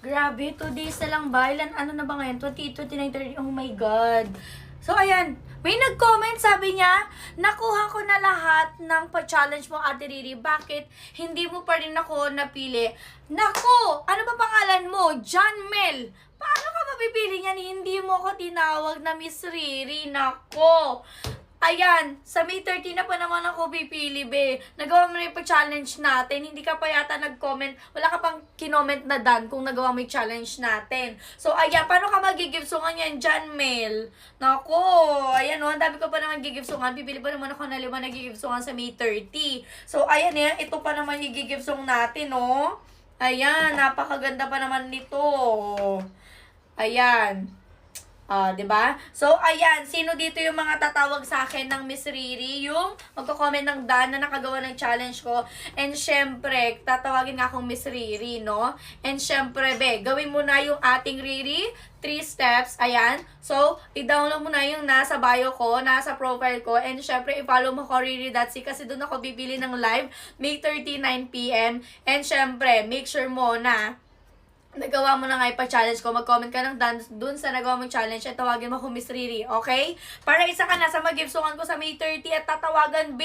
Grabe, 2 days na lang ba? Ano na ba ngayon? 29, 30. Oh my God. So, ayan. May nag-comment, sabi niya, nakuha ko na lahat ng pa-challenge mo, Ate Riri. Bakit hindi mo pa rin ako napili? Naku! Ano ba pangalan mo? John Mel. Paano ka mapipili niyan? Hindi mo ko tinawag na Miss Riri. Nako! Ayan, sa May 30 na pa naman ako pipili, be. Nagawa mo na yung pa-challenge natin. Hindi ka pa yata nag-comment. Wala ka pang kinoment na dan kung nagawa mo yung challenge natin. So, ayan, paano ka magigibsungan yan, John Mel? Nako, ayan o, ang dami ko pa naman gigibsungan. Bibili pa naman ako na 5 na gigibsungan sa May 30. So, ayan eh, ito pa naman yung gigibsong natin, oh. Ayan, napakaganda pa naman nito. Ayan. 'Di ba? So, ayan, sino dito yung mga tatawag sa akin ng Miss Riri? Yung magko-comment ng Dan na nakagawa ng challenge ko. And syempre, tatawagin nga akong Miss Riri, no? And syempre, be, gawin mo na yung ating Riri, 3 steps, ayan. So, i-download mo na yung nasa bio ko, nasa profile ko, and syempre, i-follow mo ko Riri.c kasi doon ako bibili ng live, May 39 PM. And syempre, make sure mo na nagawa mo na nga ipa-challenge ko, mag-comment ka ng dun sa nagawa mong challenge at tawagin mo ko Miss Riri, okay? Para isa ka na sa mag-gibsungan ko sa May 30 at tatawagan, B!